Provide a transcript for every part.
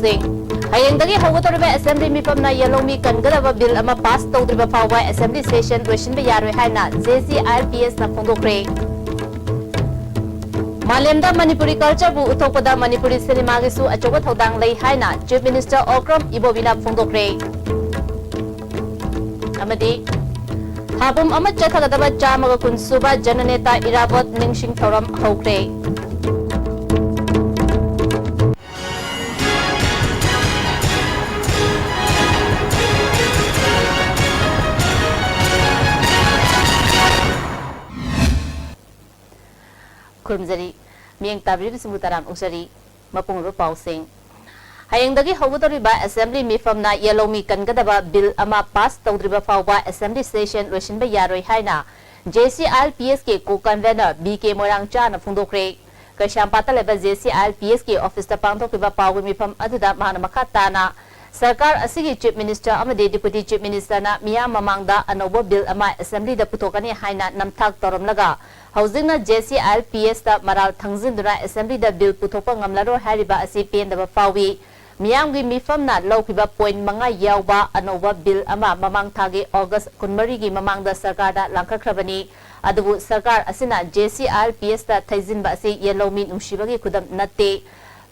ꯄꯥꯎꯁꯤꯡ ꯍꯌꯦꯡꯗꯒꯤ ꯍꯧꯒꯗꯧꯔꯤꯕ assembly ꯃꯤꯐꯝꯅ ꯌꯦꯜꯂꯧꯃꯤ ꯀꯟꯒꯗꯕ bill ꯑꯃ ꯄꯥꯁ ꯇꯧꯗ꯭ꯔꯤꯕ ꯐꯥꯎꯕ ꯑꯦꯁꯦꯝꯕ꯭ꯂꯤ ꯁꯦꯁꯟ ꯂꯣꯏꯁꯤꯟꯕ ꯌꯥꯔꯣꯏ ꯍꯥꯏꯅ JCIRPSꯅ ꯐꯣꯡꯗꯣꯛꯈ꯭ꯔꯦ꯫ मालेमदा मणिपुरी कल्चरबु उथोकपदा मणिपुरी सिनेमागिसु अचौबा थौदांग लई हाइना चीफ मिनिस्टर ओक्रम इबोबिना फोंदोक्रे। अमदी थाबुम अमत चथगदबा चामग कुनसुबा जननेता इराबोत निंगसिंग थौरम हौख्रे। खुरमजरी मियंग ताबरी सिमुताराम उजरी मपुंगरु पाउसिंग हयंगदगी हौगदरिबा असेंबली मिफमना येलोमी कनगदबा बिल अमा पास तौद्रिबा फाउबा असेंबली सेशन लोइसिनबा यारोय हाइना JCIRPS के को कन्वेनर BK मोरांगचाना फोंदोक्रे। कैशांपाता लेबा JCIRPS के ऑफिस ता पांथोकिबा पाउगी मिफम अदुदा माना मखा ताना सरकार असिगी चीफ मिनिस्टर अमदे डिप्यूटी चीफ मिनिस्टर ना मिया ममांगदा अनोबो बिल अमा असेंबली दा पुथोकनी हाइना नमथाक तोरमलगा हौजिंगना JCIRPS ता मराल थंगजिंदुना असेंबली दा बिल पुथोपा ngamlaro hariba asi pendaba फावी मियामगी मिफमना लौकिबा पॉइंट मंगा यावबा अनोबा बिल अमा ममांग थागे अगस्त 13 गी ममांगदा सरकार दा लांखखरबनी अदुबु सरकार असिना JCIRPS ता थैजिनबा असि येलोमी नुंशिबगी खुदम नत्ते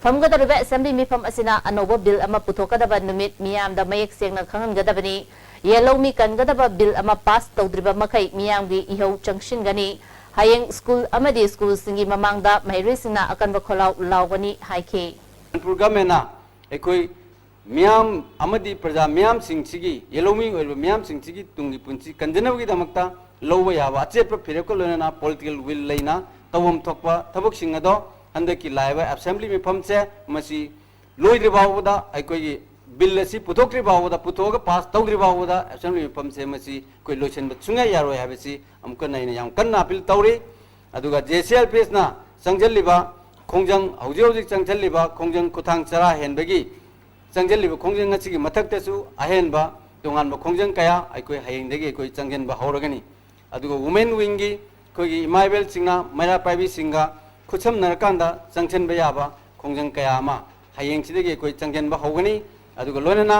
फमगदरबा असेंबली मिफम असिना अनोबा बिल अमा पुथोकदबा नुमित मियामदा मयेक सेंगना खंगनगदबनी येलोमी कनगदबा बिल अमा पास तौद्रिबा मखै मियामगी इहौ चंगशिनगनी हयेंग स्कूल अमदी स्कूल सिंगी ममांगदा महिरिसिना अकनबा खोलाव लावगनी हाइखे। गवर्नमेंटना एकोई मियाम अमदी प्रजा मियाम सिंगसिगी येलोमी ओइबा मियाम सिंगसिगी तुंगी पुंची कंजनबगी दमकता लौबा याबा अचेप फिरेको लोना पॉलिटिकल विल लेना तवम थोकपा थबक सिंगदो हंदकी लाइबा असेंबली मिफम से मसी लोइद्रि बावदा एकोई बिल असी पुथोक्रि बावदा पुथोगा पास तौद्रि बावदा असेंबली मिफम से मसी कोई लोचन सुंगा यारो हाबसी अमक नैना याम कन्ना अपील तौरी अदुगा JCIRPS ना संजलिबा खोंजंग हौजे हौजे चंगथलिबा खोंजंग खुथांग चरा हेनबगी चंगजलिबा खोंजंग असिगी मथक्तसु अहेनबा तोंगानबा खोंजंग कया अइकोई हयेंदगी कोई चंगजनबा हौरगनी अदुगा वुमेन विंगी कोई इमाइबेल सिंगना मैरा पाइबी सिंगा खुसम नरकांदा चंगचनबा याबा खोंजंग कया अमा हयेंगसिदगी कोई चंगजनबा हौगनी अदुगा लोनना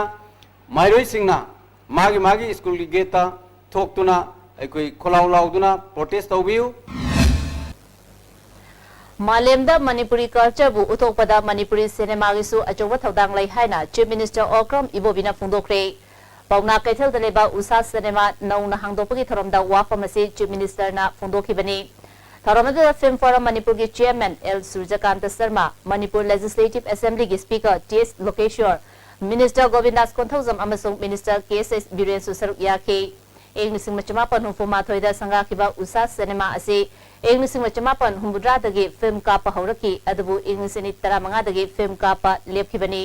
माइरोई सिंगना मागी मागी स्कूल की गेटा थोक्तुना अइकोई खोलाव लावदुना प्रोटेस्ट तौबियु। मालेमदा मणिपुरी कल्चरबु उथोकपदा मणिपुरी सिनेमागिसु अचौबा थौदांग लई हाइना चीफ मिनिस्टर ओक्रम इबोबिना फोंदोक्रे। पौना कैथलदा लेबा उषा सिनेमा नौना हांगदोपगी थरमदा वाफम असी चीफ मिनिस्टरना फोंदोखिबनी। थरमदा फिल्म फोरम मणिपुर की chairman L Suryakant Sharma Manipur legislative assembly की speaker TS Lokeshwar minister Govindas Konthoujam अमसुंग मिनिस्टर KSS बिरेंसु सरुक याखे। एक निसिंग मचमापन हुफुमाथोइदा संगाखिबा उषा सिनेमा असी एक निसिंग मचमापन हुमुद्रादगी फिल्म कापा हौरकी अदबु एक निसिंग 15 फिल्म कापा लेपखिबनी।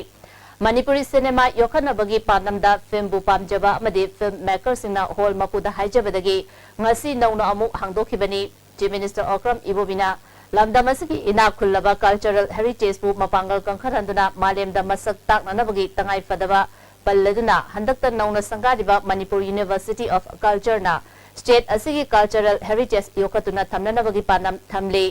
मणिपुरी सिनेमा योखनबगी पानमदा फिल्म बु पामजबा अमदि फिल्म मेकर सिंगना हॉल मपुदा हाइजबदगी ngasi नौना अमुक हांगदोखिबनी। चीफ मिनिस्टर ओक्रम इबोबिना लमदमसगी इना खुल्लबा कल्चरल हेरिटेज बु मपांगल कंखरंदुना मालेमदा मसक ताकनबगी तंगाई फदबा पल्लदुना हंदक्ता नौना संगारिबा मणिपुर यूनिवर्सिटी ऑफ कल्चरना स्टेट असिगी कल्चरल हेरिटेज योखतुना थमनबगी पानम थमले।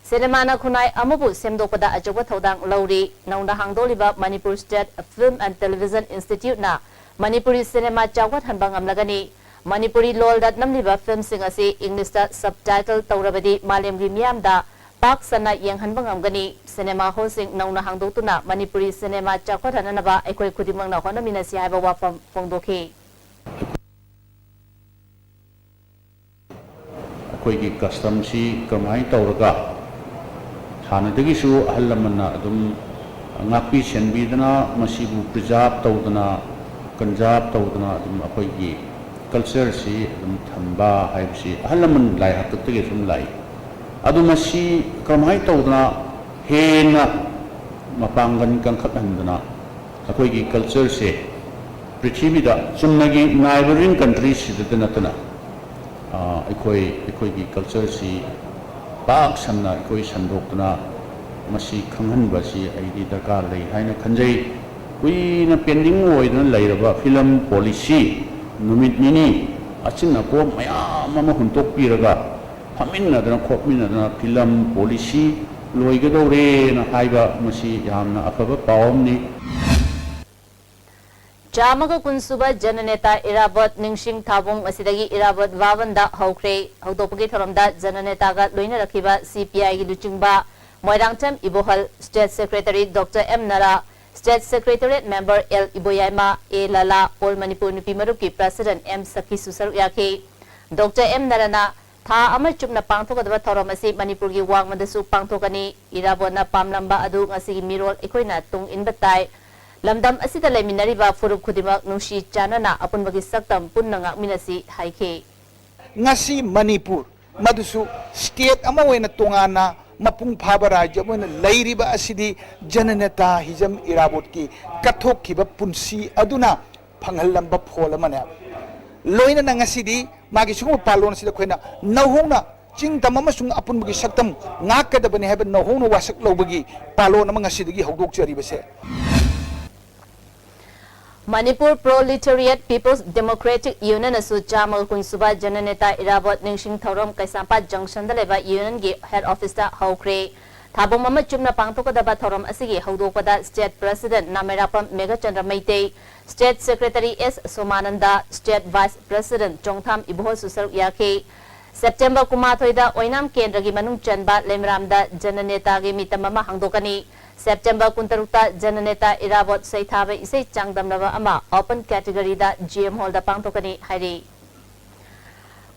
सिनेमाना खुनाई अमबु सेमदोपदा अचौबा थौदांग लौरी नौना हांगदोलिबा Manipur state film and television institute ना मणिपुरी सिनेमा चावत हनबा ngamlagani मणिपुरी लोलदा नमलिबा फिल्म सिंग असी इंग्लिश दा सबटाइटल तौरबदी मालेमगी मियामदा पाक सना येंगहनबा ngamgani सिनेमा हॉल सिंग नौना हांगदोतुना मणिपुरी सिनेमा चावत हननबा एकोई खुदिमंगना होनमिनसी हाइबा वाफम फोंदोखि। कोई की कस्टम सी कमाई तौरगा हानदगिसु अहल लमन्ना अदुम ngapi senbidana masibu preserve tawdana conserve tawdana adum akoi gi culture si adum thamba haibsi ahalaman lai hattege sum lai adum asi kamai tawdana hena mapangan kan khathandana akoi gi culture se prithivida sumnagi neighboring countries sidana tana akoi gi culture si pak sanna akoi sandokna मसी खंगहनबसी आईदी दरकार लई हाइना खंजई कुइना pending ओइदना लैरबा film policy नुमित निनी Achin को मयाम अमा हुंतोक पिरगा फमिनदना खोपमिनदना film policy लोइगदौरे ना हाइबा मसी यामना अफबा पावमनी। Chamaga Kunsuba Jananeta Irabot Ningsing Tabung Asidagi Irabot Vavanda Hokre, Hotopagi Thoramda Jananetaga Luina Rakiba CPI Luchingba, Moirangtam Ibohal, State Secretary Dr. M. Nara, State Secretariat Member L. Iboyama, A. Lala, All Manipur Nupi Maruki President M. Saki Susaruyaki, Dr. M. Narana, Tha Amachupna Pangtokadava Thoramasi, Manipurgi Wangmadasu Pangtokani, Irabona Pamlamba Adu, Asigi Mirol, Equina Tung in Batai. Lamdam asita leminariba furup kudimak nushi chanana apun bagi saktam punna ngakminasi haike. Ngasi Manipur madusu state ama wena tungana mapung phaba rajya wena lairiba asidi jananeta hijam irabot ki kathok kiba punsi aduna phanghallamba phola mane loina na ngasidi magi sungu palon sida khoina nahongna ching tamama sung apun bagi saktam ngakadabani haba nahongna wasak lobagi palon ama ngasidigi hogdok jari base. Manipur Proletariat People's Democratic Union asu Jamal Kunsuba Jananeta Irabot Ningsing Thorom Kaisampa Junction daleba Union gi head office ta hokre Thabong mama chumna pangtokadaba thorom asigi haudopada State President Namerapam Mega Chandra Maitei, State Secretary S. Somananda, State Vice President Chongtham Ibohol Susar Yake, September Kumathoida Oinam Kendragi Manung Chanba Lemramda Jananeta gi mitamama hangdokani, September Kuntaruta Jananeta Irabot Saithabe Isai Changdamnava Ama Open Category da GM Hall da Pangtokani Hari.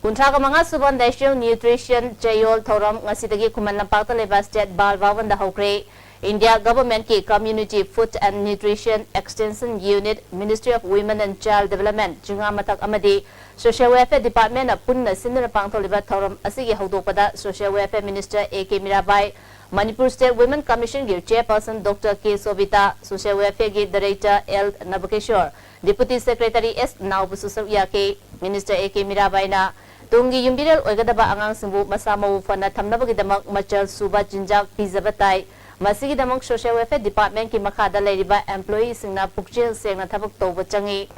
Kuntraga mga subon National Nutrition Chayol Thoram ngasidagi Kumanlampakta leba State Bal Vavan da Hokre, India Government ki Community Food and Nutrition Extension Unit, Ministry of Women and Child Development, Junga Amadi, Social Welfare Department na punna sinna pangto leba Thoram asigi haudopada Social Welfare Minister A.K. Mirabai, Manipur State Women Commission gi Chairperson Dr. K. Sovita, Social Welfare gi Director L. Nabakeshwar, Deputy Secretary S. Naubususar Yake, Minister A.K. Mirabai na Tungi Yumbiral Oigadaba Angang Simbu Masamo Fana Tamnabagidamak Machal Suba Jinjak Pizabatai, Masigidamak Social Welfare Department ki Makada Leriba Employees Singna Pukchil Singna Tabak Toba Changi,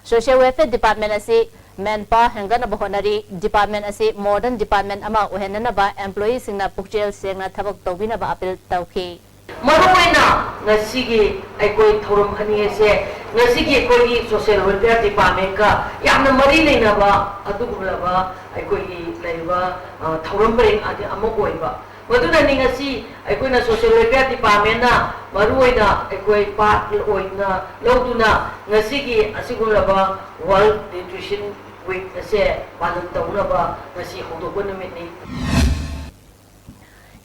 Social Welfare Department asi Manpower Hangana Bahonari, Department asi Modern Department Ama Uhenanaba Employees Singna Pukchil Singna Tabak Tobinaba Apil Tauki. Maruena ngasigi aikoi thorum khani ase ngasigi koi social welfare department ka yamna mari leina ba adugula ba aikoi leiba thorum pring adi amokoi ba maduna ni ngasi aikoi na social welfare department na maruena aikoi part oina loduna ngasigi asigula ba world nutrition week ase palan tauna ba ngasi hodoko numit ni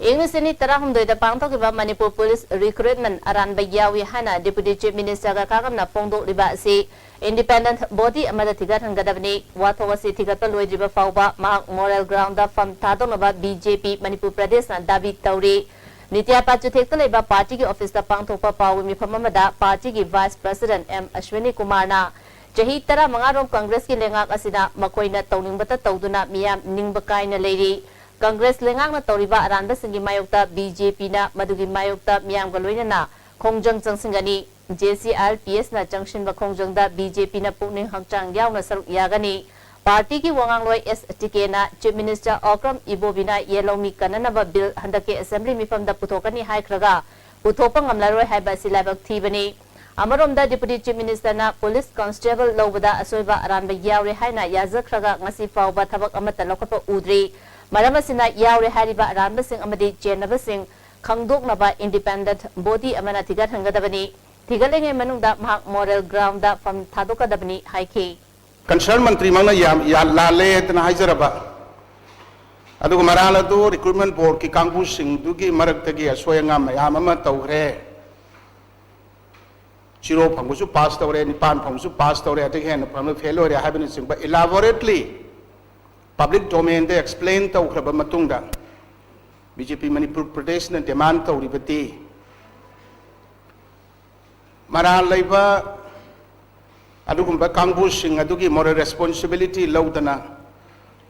English ni tarahum doida pangtok iba Manipur Police Recruitment aran bagyawi hana Deputy Chief Minister ka kakam na pongdok liba si independent body amada tigat hanggadabni watho si tigat pa loi riba fauba mahak moral ground da fam tadong ba BJP Manipur Pradesh na David Tauri Nitya Pachuthek iba party ki office da pangtok pa pawi mi phamamada party ki Vice President M Ashwini Kumar na jahi tara mangarom Congress ki lengak asina makoi na tawningbata tawduna miyam ningbakai na leiri Congress lengang na toriba aranda singi mayokta BJP na madugi mayokta miyam galoina na kongjang changsingani JCRPS na changshin ba kongjang da BJP na pukning hakchang yaw na saruk yagani party ki wangang loi STK na Chief Minister Okram Ibobina yelomi kanana ba bill handake assembly mifam da putokani haikraga putopang amlaroi haiba silabak thibani amarom da Deputy Chief Minister na Police Constable lobada asoiba aranda yawre haina yazakraga ngasi fawba thabak amata lokapa udri Maramasina Yaure Hariba Rambasing Amadi Jenabasing Kangdok Naba Independent Body Amana Tigat Hangadabani Tigaling Manunda Mahak Moral Ground da from Tadoka Dabani Haiki. Concern Mantri Mana Lale at Nahizaraba Adu Marala do Recruitment Board Ki Kangu Sing Dugi Maratagi Aswayanga Mayamama Taure Chiro Pangusu passed away Nipan Pangusu passed away at the hand of fellow happiness but elaborately Public domain they explain to Ukraba Matunda BJP Manipur Pradesh na demand to ribati Maral Laiba Adugumba Kangbu Sing Adugi moral responsibility Laudana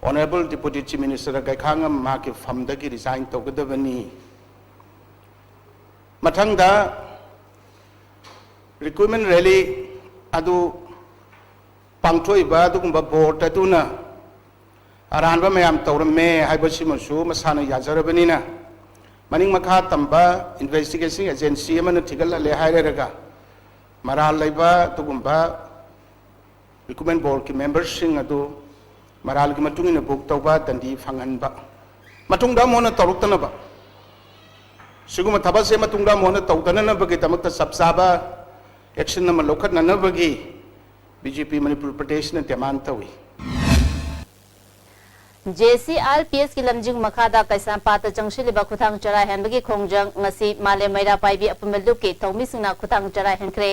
Honorable Deputy Chief Minister Gaikangam Maki Famdagi resigned to Gudavani Matanga Recruitment Rally Adu Pangtoiba Adugumba Board Aduna Aranba mayam tawram me haibasi masu masana yazarabanina maning makha tamba investigation agency amana thigal le haireraga maral laiba tugumba recruitment board की members सिंग अदु moral की मतुंग in book तौबा दंडी फंगनबा मतुंग दा मोना तरुक्तनबा सिगुम थबा से मतुंग दा Mona तौदननबगी तमक्ता सबसाबा action नम लौखटननबगी BJP Manipur प्रदेश ने demand तौई JCRPS की लमजिंग मखादा कैसांपात चंगशिलिबा खुथांग चरा हेनबगी खोंजंग ngasi माले मैरा पाइबी अपमल लुप के थौमिसिंगना खुथांग चरा हेनख्रे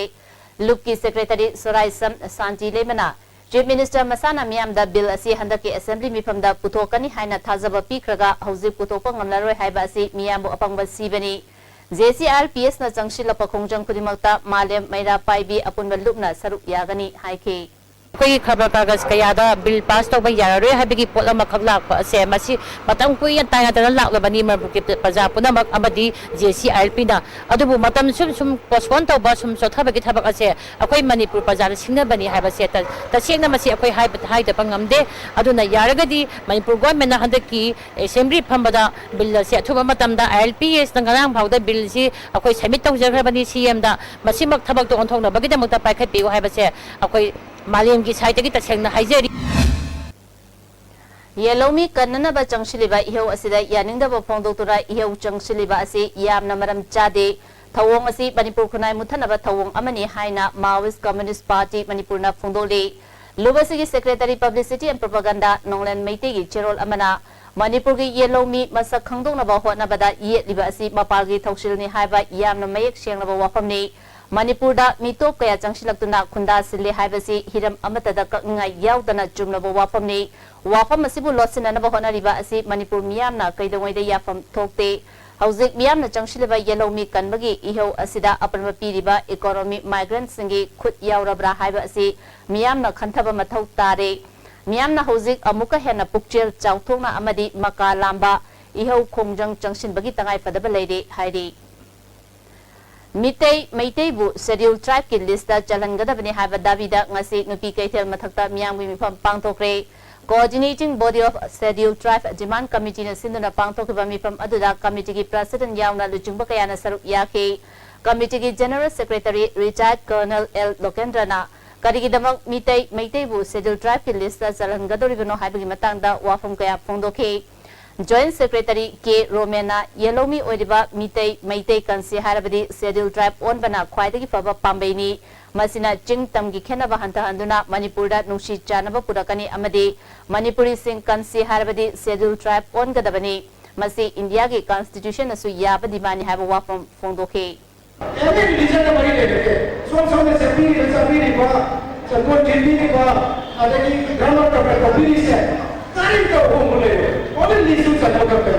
लुप की सेक्रेटरी सोराइसम शांति लेमना चीफ मिनिस्टर मसाना मियाम दा बिल असी हंदक के असेंबली मिफम दा पुथोकनी हाइना थाजबा पीखरगा हौजिक पुथोपा ngamlaroi haiba asi मियाम अपंगबा सीबनी JCRPS na changshilapa khongjang khudimakta malem maira paibi apunba lupna saruk yagani haike कोई खबर कागज कयादा बिल पास तब यारे है पोल लाप से मतम कुछ तायना लाबनी मरबुकी प्रजा पुनमक JCRP सूम सूम पोस्टपोन तब सूम चौथबी थबक अखोई मणिपुर प्रजा सिंगबनी है तसेंगे गमदे यारगदी मणिपुर गवर्नमेंट हंदकी असेंबली फंबद बिल से अथुब ILPS फाउद बिल से अखोई सबमिट तौजख्रबनी CM थबक ओंथोनबगीदमक पाइखटपीओ है अखोई मालेम की साइड की तसेंगना हाइजरी येलोमी कन्ननबा चंगशिलिबा इहौ असिदा यानिंगदबा फोंदोक्तुरा इहौ चंगशिलिबा असि यामना मरम चादे थवोंग असि मणिपुर खुनाई मुथनबा थवोंग अमनी हाइना माओइस्ट कम्युनिस्ट पार्टी मणिपुरना फोंदोले लुबसिगी secretary publicity and propaganda Nonglen मैतेगी चेरोल अमना मणिपुर की येलोमी मसक खंगदोंगनबा होटनबदा येलिबा असि मपालगी थौसिलनि हाइबा यामना मयेक सेंगनबा वाफमनि मणिपुर मीटोप कया चंगशिलक्तुना खुंदा सिले हाइबसी हिरम अमतदा कक्ंगाई याउदना चुमनबो वाफमनि वाफम असिबु लोसिननबो होनरिबा असि मणिपुर मियामना कैदोंगैदा याफम थोकते हौजिक मियामना चंगशिलिबा येलोमी कनबगी इहौ असिदा अपनबा पीरिबा इकोनॉमी माइग्रेंट सिंगी खुद याउरब्रा हाइबा असि मियामना खंथबा मथौ तारे मियामना हौजिक अमुका हेना पुक्चेल चाउथोंना अमदि मका लांबा इहौ खोंजंग चंगशिनबगी तंगाई फदबा लेरे हाइरि मितै मैतैबु शेड्यूल ट्राइब की लिस्ट चलनगदबने हाइबा दाबीदा ngasi नुपी कैथेल मथक्ता मियांगबी मिफम पांगथोखरे coordinating body of schedule tribe demand committee ने सिंधुना पांगथोखबा मिफम अदुदा कमिटी की प्रेसिडेंट यावना लुचुंबा कयाना सरुक याखे कमिटी की general secretary retired colonel L लोकेंद्रना करिगिदमक मितै मैतैबु शेड्यूल ट्राइब की लिस्ट चलनगदोरिबनो हाइबगी मतंगदा वाफम कया फोंदोखे जॉइंट सेक्रेटरी के रोमेना येलोमी ओइदिबा मितै मैतै कंसी हारबदी शेड्यूल ट्राइब ओनबना ख्वाइदगी फबा पाम्बैनी मसिना चिंग तमगी खेनबा हंतहंदुना मणिपुरदा नुसी चानबा पुरकनी अमदि मणिपुरी सिंग कंसी हारबदी शेड्यूल ट्राइब ओनगदबनी मसी इंडिया की कॉन्स्टिट्यूशन असु याबदी मानी हाबा वाफम फोंदोखे एवरी रिलीजन का बड़ी लेके सोम ने सभी रिबा चलकोन जिंदी रिबा अदगी ग्रामर का कबीरी से तारीफ का वो बोले और लीसु चलो करते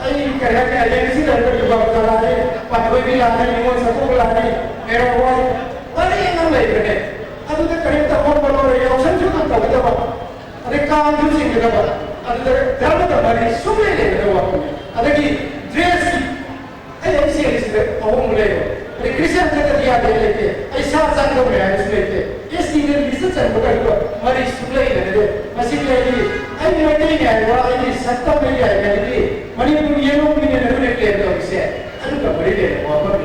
आई कह के एजेंसी रहकर जो बात कर रहा है पाठवे भी लाने निमो सबको लाने मेरा वो अरे ये ना ले रहे अब तो कहीं तक बहुत बड़ा है ऑप्शन जो करता है जब अरे काम जो सिंह का अरे धर्म का बड़ी सुबह ले रहे हो आप अरे की ड्रेस की ऐसे ऐसे और बोले अरे क्रिश्चियन का दिया दे लेके ऐसा संग में है इसमें के इस दिन लिस्ट चल रहा है हमारी सुबह ही रहे मसीह ले आई नहीं है वो आई सत्ता में है कि मणिपुर ये लोग भी नहीं ले रहे हैं इसे अनु का बड़ी ले वो पर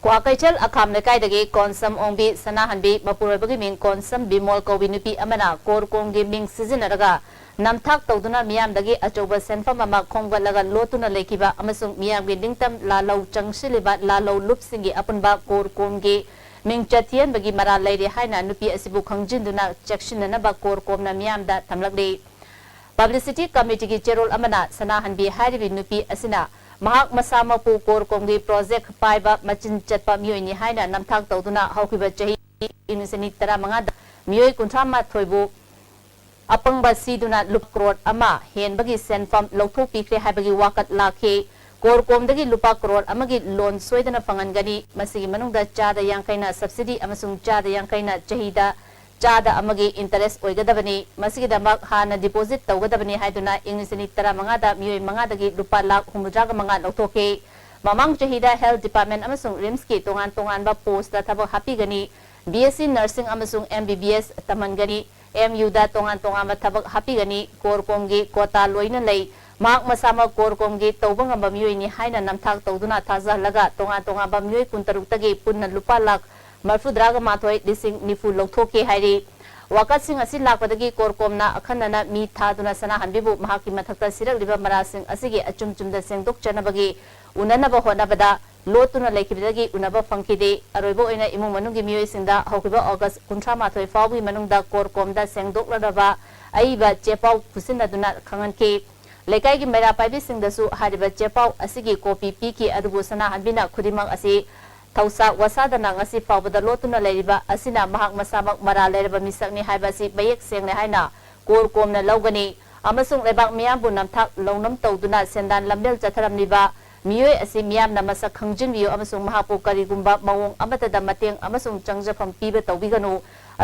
क्वाकैचल अखाम लेकाइदगी कोनसम ओंबी सनाहनबी मपुरबगी मिंग कोनसम बिमोल कोबी नुपी अमना कोरकोंगी मिंग सिजनरगा नमथाक तौदुना मियामदगी अचौबा सेनफम अमा खोंगलगा लोतुना लेकिबा अमसुंग मियामगी निंगतम लालौ चंगसिलिबा लालौ लुपसिंगी अपुनबा कोरकोंगी मिंग चथियनबगी मरा लेरे हाइना नुपी असिबु खंगजिनदुना चेक्सिननबा कोरकोमना मियामदा थमलगदे पब्लिसिटी कमिटी की चेरोल अमना सनाहनबी हाइरिबी नुपी असिना महाक मसामपु कोरकोंगी प्रोजेक्ट पाइबा मचिन चटपा मियोइनी हाइना नमथाक तौदुना हौकिबा चही इनुसनी 15 मियोइ 38 अपंगबा सीदुना लुप करोड़ अमा हेनबगी सेनफम लौथोपीख्रे हाइबगी वाकत लाखे कोरकोमदगी लुपा करोड़ अमगी लोन सोइदना फंगनगनी मसिगी मनुंगदा चादा यांकैना सब्सिडी अमसुंग चादा यांकैना चहीदा चादा अमगी इंटरेस्ट ओइगदबनी मसिगिदमक हाना डिपोजिट तौगदबनी हाइदुना इंग्लिसनी 15 दा मियोइ 5 दगी लुपा लाख 59 लौथोके ममंग चहीदा हेल्थ डिपार्टमेंट अमसुंग रिम्स की तोंगान तोंगानबा पोस्ट थबक हापीगनी BSc नर्सिंग अमसुंग MBBS तमनगनी MU दा तोंगान तोंगान थबक हापीगनी कोरकोमगी कोटा लोइना लई माक मसामा कोरकोमगी तौबंग बमियोइनी हाइना नमथाक तौदुना थाजा लगा तोंगान तोंगान बमियोइ 13 तगी पुन्ना लुपा लाख मरफुद्राग माथोई लिसिंग निफु लौथोके हाइरी वाकतसिंग असि लाकपदगी कोरकोमना अखनना मी थादुना सना हनबिबु महाकी मथक्ता सिरगलिबा मरासिंग असिगे अचुम चुमदा सेंगदोक चनबगी उननबा होनबदा लोतुना लेखिबदगी उनबा फंकिदे अरोइबो ओइना इमुंग मनुंगी मियोइसिंगदा हौकिबा अगस्त 38 फावगी मनुंगदा कोरकोमदा सेंगदोकलरबा अइबा चेपाउ खुसिनदुना खंगनके लेकाई की मेरा पाइबी सिंगदसु हारिबा चेपाउ असिगी कॉपी पीकी अदुबु सना हनबिना खुदिमंग असि थौसा वसादना ngasi फावबदा लोतुना लेरिबा असिना महाक मसामक मरा लेरबा मिसकनि हाइबासि बयेक सेंगने हाइना कोरकोमना लौगनी अमसुंग लेबाक मियामबु नमथाक लौनम तौदुना सेंदान लंबेल चथरमनिबा मियोय असि मियामना मसक खंजिनबियो अमसुंग महापु करिगुंबा मवोंग अमतदा मतेंग अमसुंग चंगजफम पीबा तौबिगनु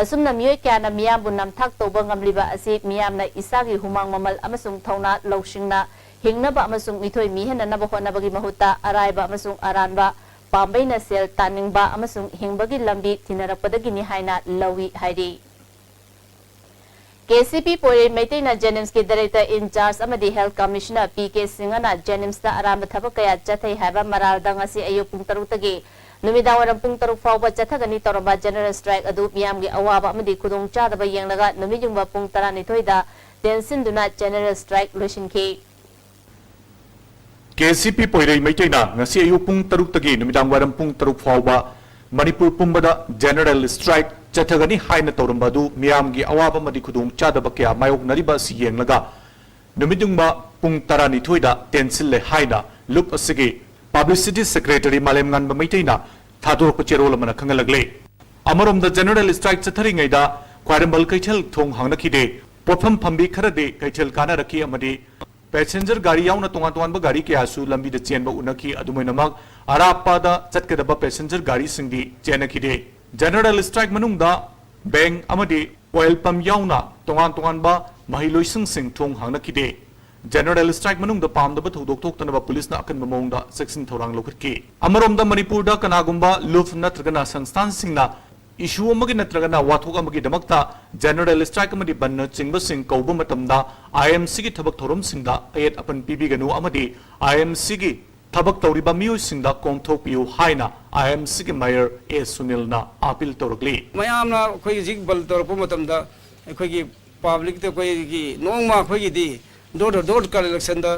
असुमना मियोय क्याना मियामबु नमथाक तौबा ngamliba असि मियामना इसागी हुमांग ममल अमसुंग थौना लौशिंगना हिंगनबा अमसुंग मिथोय मिहेननबा होनबगी महुता अरायबा अमसुंग अरानबा पाम्बैना सेल तानिंगबा अमसुंग हिंगबगी लंबी थिनरपदगिनी हाइना लवी हाइरी केसीपी पोरे मैतेना जेनिम्स के डायरेक्टर इंचार्ज अमदी हेल्थ कमिश्नर पीके सिंगना जेनिम्स दा आराम थबक कया चथै हाइबा मरालदा ngasi अयु पुंग 3 तगी नुमिदावरम पुंग 3 फावबा चथगनी तोरबा जनरल स्ट्राइक अदु मियामगी अवाबा अमदी खुदोंग चादबा येंगलगा नुमिजुंबा पुंग 12 दा टेंसिनदुना जनरल स्ट्राइक लोशिनखे KCP पोइरई मैतेना ngasi ayu pung 3 tagi numidang waram pung 3 fawba Manipur pumbada general strike chathagani haina tawrambadu miyamgi awaba madi khudung chadaba kya mayok nariba si yenglaga numidungba pung 12 da tensil le haina lup asigi publicity secretary malem nganba मैतेना थादोरक चेरोल मन खंगलगले अमरोम द general strike chathari ngaida kwaimbal kaichel thong hangnakide पोफम फंबी खरदे कैचल काना रखी अमदी पैसेंजर गाड़ी याउना तोंगान तोंगान गाड़ी के आसु लंबी द चेन ब उनकी अदुमैनमक अरापादा चटकदब पैसेंजर गाड़ी सिंगदी चेनखिदे जनरल स्ट्राइक मनुंगदा बैंक अमदी ऑयल पंप याउना तोंगान तोंगान बा महिलोइसिंग सिंग थोंग हांगनखिदे जनरल स्ट्राइक मनुंगदा पामदब थौदोक थोक्तनबा पुलिस ना अकन ममोंगदा सेक्शन थौरांग लोखटके अमरोमदा मणिपुर दा कनागुंबा लुफ नत्रगना संस्थान सिंगना इशू अमगी नत्रगना वाथोक अमगी दमकता जनरल स्ट्राइक अमदी बन्न चिंगब सिंग कौबा मतमदा IMC की थबक थोरम सिंगदा अयत अपन पीबीगनु अमदी IMC की थबक तौरिबा मियो सिंगदा कोंथोक पियो हाइना IMC की मेयर ए सुनीलना अपील तौरकली मयामना खोई जिग बल तौरप मतमदा खोई पब्लिक ते खोई की नोंगमा खोई दी डोर का इलेक्शन दा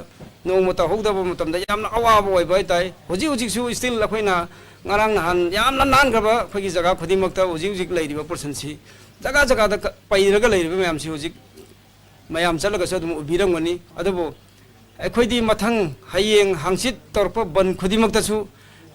नोंग मता होदब मतमदा यामना अवाब ओय बाय ताई होजि होजि सु still लखोइना ngarang nahan yamna nan graba khoi jaga khudimokta ujik leiriba person si jaga jaga da pairaga leiriba mayam si ujik mayam chalaga so dum ubirangani adubo akhoi di mathang hayeng hangsit torpa ban khudimokta su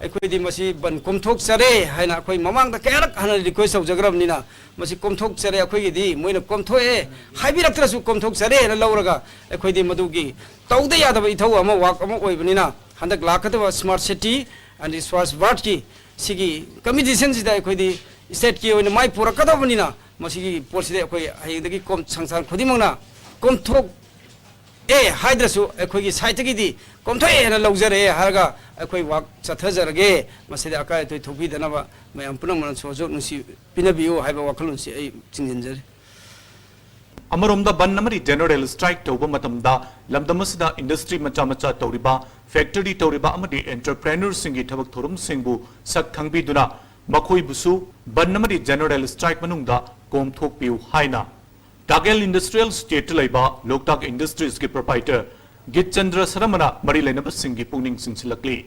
akhoi di masi ban komthok chare haina akhoi mamang da karak hana request au jagram nina masi komthok chare akhoi gi di moina komthoe haibiraktra su komthok chare na lauraga akhoi di madugi tauda yadaba ithau ama wak ama oibnina handak lakataba smart city and this was what ki sigi committee sida khoi di state ki oina mai pura kadabnina masigi polisi khoi haidagi kom sangsan khudimangna kom thok ए हाइद्रसु अखोगी साइटगी दी कोमथै हेना लौजरे हारगा अखोई वाक चथजरगे मसिदे अकाय तोय थोपि दनबा मयम पुनमन सोजो नुसी पिनबियो हाइबा वाखलुनसी ए चिंजिनजरे अमरोमदा बन नमरी जनरल स्ट्राइक तौब मतमदा लमदमसदा इंडस्ट्री मचा मचा तौरिबा फैक्टरी तौरिबा अमदी एंटरप्रेन्योर सिंगी थबक थोरम सिंगबु सक खंगबिदुना मखोई बुसु बन नमरी जनरल स्ट्राइक मनुंगदा कोम थोकपिउ हाइना Dagel Industrial State Laiba Loktak Industries के प्रोपाइटर गितचंद्र सरमना मरी लेनब सिंगी पुनिंग सिंसिलकली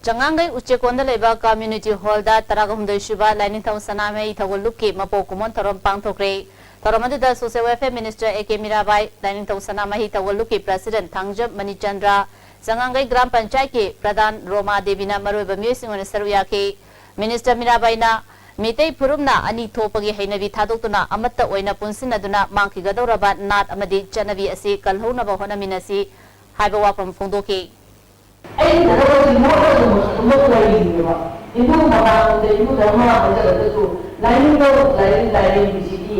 चंगांगई उच्चेकोंद लेबा कम्युनिटी हॉल दा तरागहुमदई सुबा लाइनिंगथाउ सनामे इथगलुकी मपोकुमन थरम पांगथोक्रे थरमदुदा सोशल वेलफेयर मिनिस्टर एके मीराबाई लाइनिंगथाउ सनामे इथगलुकी प्रेसिडेंट थांगजब मणिचंद्र चंगांगई ग्राम पंचायत के प्रधान रोमा देवीना मरोइबा मियोसिंगन सरुयाके मिनिस्टर मीराबाईना मितै फुरुमना अनि थोपगी हैनबी थादोक्तुना अमत्ता ओइना पुनसिनदुना मांखिगदौरबा नाट अमदि चनबी असि कलहौनबा होनमिनसि हाइबा वाफम फोंदोके ai narabi motor mo lai ni ba ibu mama de ibu dharma bajal de tu lain bcd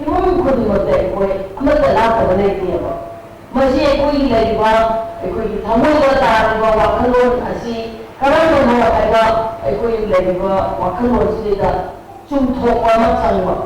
ibu ko ni mote ko amata la ko ne ki ba masi ko i lai ba ko i thamoi da ta ba wa khalon asi karan no ma ba ko i lai ba wa khalon si da chung thok wa ma chang ba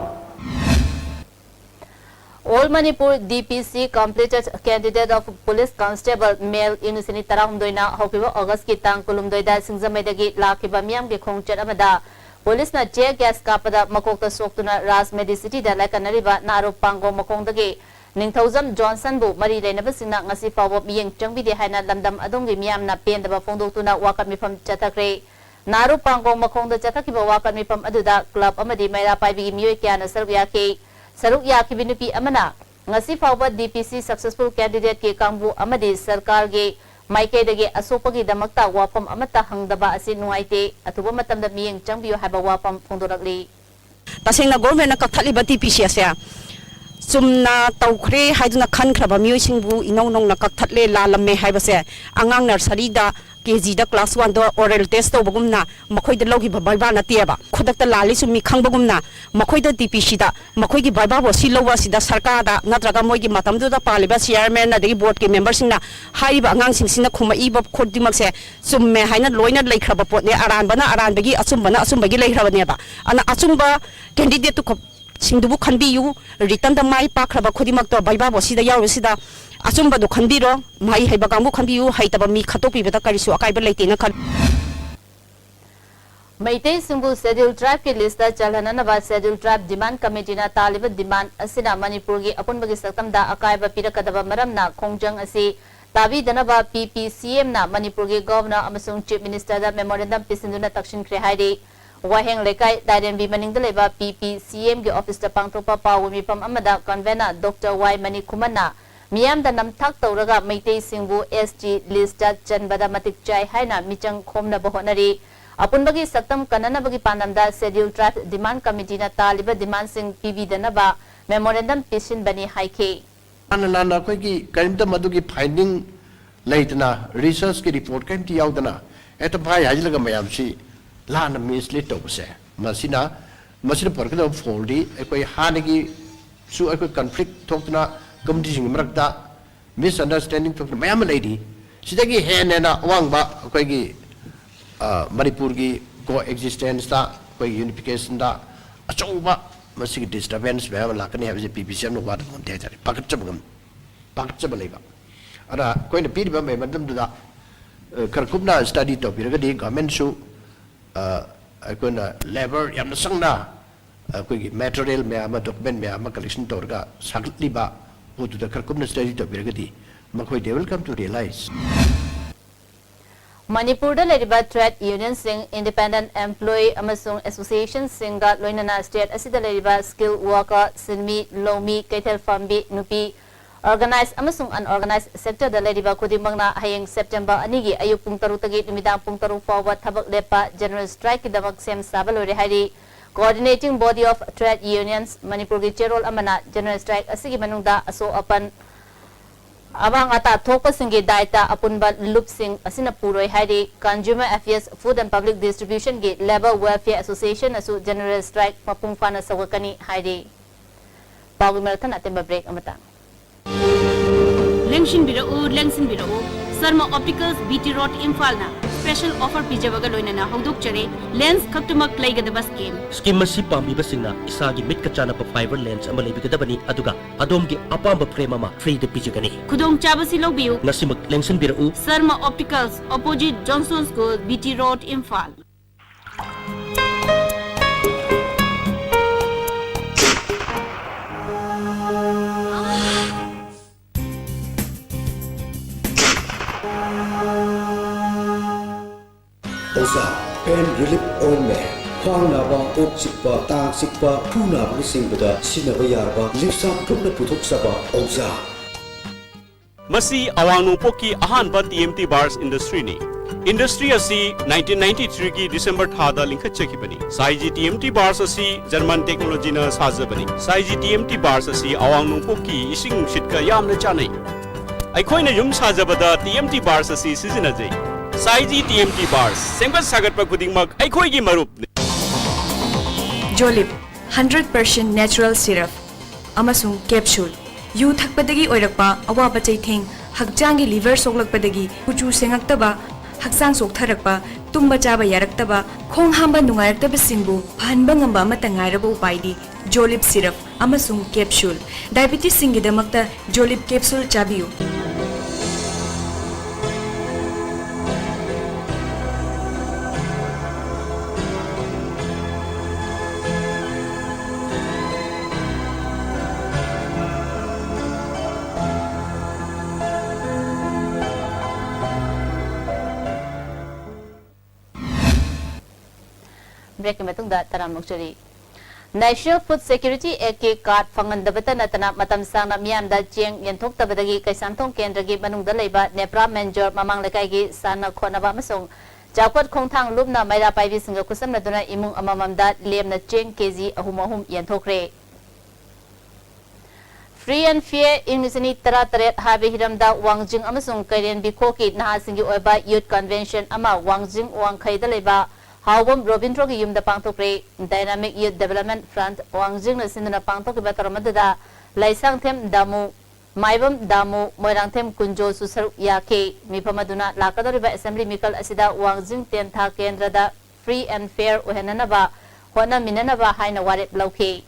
All Manipur DPC completed candidate of police constable male Unisini Taramdoina Hokiba August Kitang Kulumdoida Singzamedagi Lakiba Miam ke Khongchat Amada Police na tear gas kapada Makokta Soktuna Ras Medicity da Lakanariba Naru Pango Makongdagi Ningthauzam Johnson bu Mari Renabasina Ngasi Fawa Miyeng Changbidi Haina Lamdam Adongi Miam na Pendaba Fongdotuna Wakamifam Chatakre Naru Pango Makongda Chatakiba Wakamifam Aduda Club Amadi Maira Paibi Miyoi Kiana Sarvyaki Saruk Yakibinupi Amana Ngasi Fawa DPC successful candidate ke Kambu Amadi Sarkar ge Maikadagi Asopagi Damakta Wapam Amata Hangdaba Asin Nuaite Atuba Matam da Miyeng Changbiyo Haba Wapam Fondorakli Tasengna government na kathaliba DPC asya sumna tawkhre haiduna khan khraba miyosingbu inonong na kakhatle lalamme haibase angang nursery da KG da class 1 do oral test to bagumna makhoi da logi baiba na tiaba khudakta lali sumi khangbagumna makhoi da DPC da makhoi gi baiba bo si lowa si da sarkar da natraga moi gi matam du da paliba chairman na de board ke member sing na haiba angang sing sing na khuma iba khodimak se summe haina loina leikhaba pot ne aran bana aran bagi asum bagi leikhaba ne ba ana asumba candidate to Singdubu Khanbiyu, return the Mai Pakraba Kodimak to Baiba Sida Yawisida, Asumba do Khanbiro, Mai Habagambu Khanbiyu, Haitaba Mi Katopi with a Karisu Akaibalate. Maitei Singbu Scheduled Tribe ke lista Chalhananaba Scheduled Tribe Demand Committee na Taliba Demand Asina Manipurgi Apunbagi Satam da Akaiba Pirakadaba Maramna Kongjang Asi Tabi Danaba PPCM na Manipurgi Governor Amasung Chief Minister da Memorandum Pisinduna Takshin Krehaidi Waheng Lekai Daiden B Maning Deleba PPCM ge Office da Pangtropa Pawumi Pam Amada Convener Dr. Y Mani Kumana Miam da Namtak Tauraga Maitei Singbu SG Lista Chanbada Matik Chai Haina Michang Khomna Bahonari Apunbagi Satam Kananabagi Panamda Scheduled Tribe Demand Committee na Taliba Demand Sing PV Danaba Memorandum Pishin Bani Haike Nana Kogi Karimta Madugi finding Laitana research ki report Karimti Yaudana at a Pai Hajilaga Mayamsi Lana mislead to say Masina Particular Foldy, a Hanagi, Su conflict talk na competition Mrakta, misunderstanding to the Mayam lady. Sidagi Hen and Wangba, Kogi Manipurgi coexistence, unification, a choba, Masik disturbance, where Lakani has a PPC no water on theatre, Pakchabaliva. Ada going to Peter by Madam to the Karkubna study to Piragadi, government show. I couldn't lever Yamasanga, material, Mayama document, Mayama collection Torga, Sakliba, who to the Karkumna study to Birgati. Makoi, they will come to realize. Manipur da Leriba Trade Union Sing Independent Employee Amasung Association Singa Loinana State Asida Leriba Skill Worker Sinmi Lomi Kaitel Fambi Nupi Organized Amasung unorganized sector da Leriba Kudimangna Hayeng September Anigi Ayuk Pung Tarutagi Numidang Pung Taru Forward Tabak Lepa General Strike Damak Sem Sabalori Hari Coordinating Body of Trade Unions Manipur Gerol Amana General Strike Asigi Manungda Aso Apan Abang ata Thopa Singi Daita Apunba Loop Sing Asina Puroi Hari Consumer Affairs Food and Public Distribution Gate Labor Welfare Association Asu General Strike Mapung Fana Sawakani Hari Pawi Melton Atemba Break Amatang Lengshin Birao, Sarma Opticals BT Road Infalna, Special Offer Pijawaga Loinana, Hoduk Chare, Lens Kaptumak Lega the bus game. Scheme Masipam Bibasina, Isagi Mitkachana for fiber lens, Amalay Bikadabani, Aduga, Adomgi, Apamba Premama, free the Pijagani. Kudong Chabasi Lobiu, Nasimak Lengshin Birao, Sarma Opticals, opposite Johnson School, BT Road Infal. Oza, Pain Relief Ome, Hwang Naba, Ok Sikpa, Tang Sikpa, Puna Blising Buddha, Sinaba Yarba, Lipsa Puna Putuk Saba, Oza. Masi Awang Poki Ahanba TMT Bars Industry ni. Industry asi 1993 ki December thada linkha chekibani. Saiji TMT Bars asi German technology na sajabani. Saiji TMT Bars asi Awang Poki ising shitka yamna chanai. Aikhoina yum sajabada TMT Bars asi sizinajai. Saiji TMT Bars Sengbat Sagat Pakudingmak Aikhoigi Marup Jolip 100% natural syrup Amasung capsule Yu Thakpadagi Oirakpa Awaba Chaithing Hakjangi liver soklakpadagi Kuchu Sengaktaba Haksang Soktharakpa tumba chaba yarakta ba khong hamba nungayak ta singbu phanba ngamba amata ngairaba upaidi Jolib syrup amasung capsule diabetes singidamakta Jolib capsule chabiyu break ke matung da taram nokchari National Food Security Act ke card fangan dabata natana matam sang na miam da jeng yenthok tabadagi kaisantong kendra gi manung da leiba nepra manager mamang lekai gi sana khona ba masong jakwat khongthang lubna maira paibi singa kusam na duna imung amamam da lem na jeng kg ahum yenthokre Free and fair Inglisini tara taret habe hiram da wangjing amasong karen biko ki na singi oiba youth convention ama wangjing wangkhai da leiba Hawam Robintro ki yum da pangtokre Dynamic Youth Development Front wangjing na sinduna pangtok ba taramada laisang them damu maibam damu moirang them kunjo susar yake mipamaduna lakadoriba assembly mikal asida wangjing tentha kendra da free and fair ohenanaba hona minanaba haina warep lauke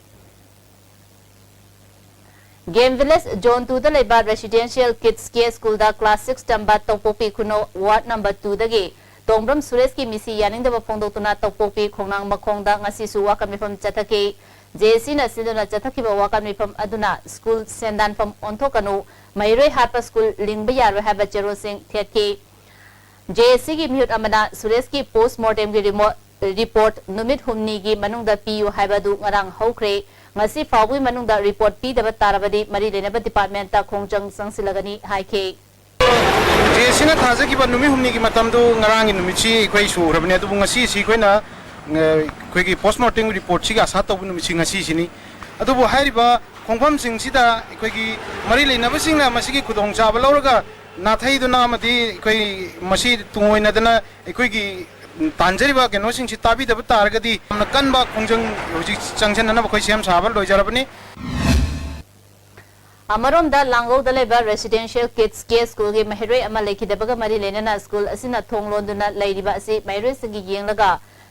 Game Village Zone 2 da leiba residential kids care school da class 6 tamba topopi kuno ward number 2 dagi Tongbram Suresh ki misi yaning da phongdokuna topopi khongnang makhongda ngasi su wakan mifam chathake JC na siduna chathaki ba wakan mifam aduna school sendan pam onthokanu mairoi harpa school lingba yaro haba chero sing thetki JC ki mute amana Suresh ki post mortem ki report numit humni gi manung da PU haba du ngarang hokre ngasi fawui manung da report pi da tarabadi mari lenaba department ta khongjang sangsilagani haike Jesina thaza ki ba numi humni ki matam do ngarang numi chi koi su rabne do ngasi si koi na koi ki postmortem report chi ga sa to numi chi ngasi sini adu bo hairi ba khongpham sing sida koi ki mari leina ba sing na masi ki khudong cha ba lawraga na thai do na mati koi masi tungoi na dana koi ki tanjari ba ke no sing chi tabi da ba targadi na kan ba khongjang hoji changchen na ba koi siam sa ba loi jarabani Amarom da Langau da leba residential kids care school gi mahiroi ama lekhi da baga mari lenana school asina thonglon duna leiriba asi mahiroi singi yenglaga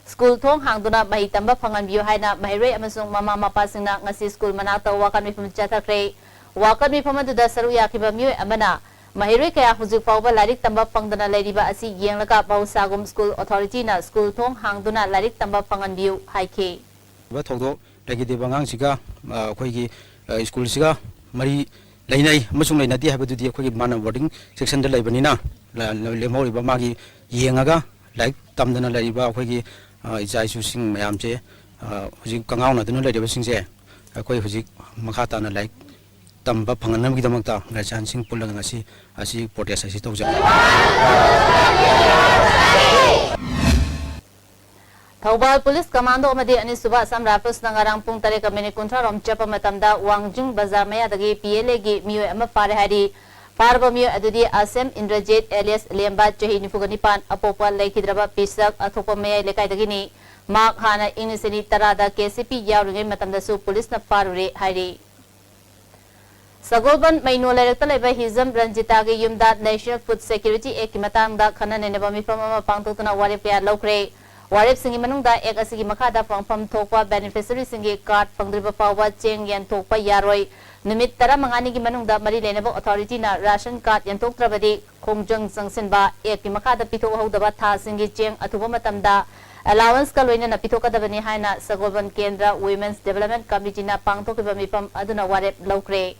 school thong hangduna mai tamba phangan biu haina mahiroi amasung mama mapa singna ngasi school manata wakan mifum chathakre wakan mifum adu da saru yakiba miu amana mahiroi kaya hujuk fawba larik tamba pangduna leiriba asi yenglaga bausagum school authority na school thong hangduna larik tamba phangan biu haike ba thogdo legi de bangang siga khoi gi school siga Mari lainai masung lainai di habadu di khoi mana boarding section da laibanina lemori ba magi yengaga like tamdana laiba khoi gi ijai su sing mayam che huji kangau na dunu laideba sing je khoi huji makhata na like tamba phanganam gi damakta rajan sing pulanga ngasi asi protest asi tawja Thobal Police Commando amadi ani suba sam rapus nangarang pung tare kamene kuntra rom chapa matamda wangjing bazar maya dagi PLA gi miyo ama fare hari farba miyo adudi Asem Indrajit alias Lemba chahi nifugani pan apopa laikhidraba pisak athopa maya lekai dagi ni mak hana inglisini tarada KCP yawringe matamda su police na farure hari Sagolban maino lerekta leba hizam Ranjita gi yumda National Food Security Act ki matangda khana neneba mifama pangtokna wari pya lokre Warip singi manungda ek asigi makada pangpam thokpa beneficiary singi card pangdriba pawa cheng yan thokpa yaroi numit tara mangani gi manungda mari lenaba authority na ration card yan thoktrabadi khongjang sangsinba ek ki makada pithok hodaba tha singi cheng athuba matamda allowance ka loina na pithok kadabani haina Sagolban Kendra Women's Development Committee na pangthokba mipam aduna warip lokre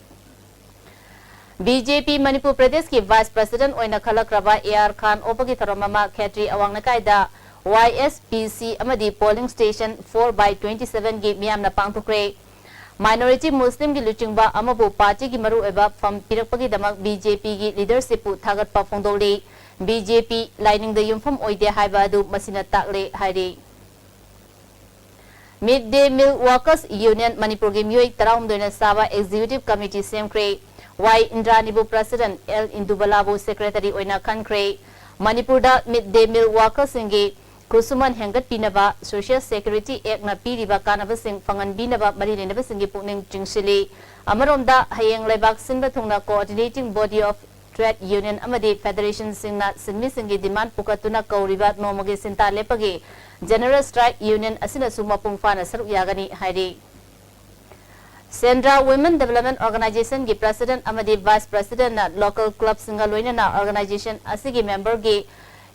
BJP Manipur Pradesh ki Vice President oina khalakraba AR Khan opagi tharamama khetri awangna kaida YSPC amadi polling station 4/27 gi miam na pangthokre minority Muslim gi luchingba amabu party gi maru eba from pirakpagi damak BJP gi leadership pu thagat pa phongdoli BJP lining the yumpham oide haiba du masina takle hairi Midday Meal Workers Union Manipur gi myoi tarawm doina saba executive committee semkre Y Indranibu President L Indubalabu secretary oina khankre Manipur da Midday Meal Workers ingi Kusuman hengat pinaba Social Security Act na piriba kanaba sing fangan binaba mari lenaba singi pukning jingsili amarom da hayeng lebak sinba thungna coordinating body of trade union federation सिंमी demand पुकतुना कौरिबा नोमगी सिंता लेपगी general strike union मपुंग फाना सरुक यागनी हाइरी सेंट्रल वुमेन डेवलपमेंट ऑर्गेनाइजेशन की president vice president local club सिंगा लोइनना ऑर्गेनाइजेशन असिगी मेंबर की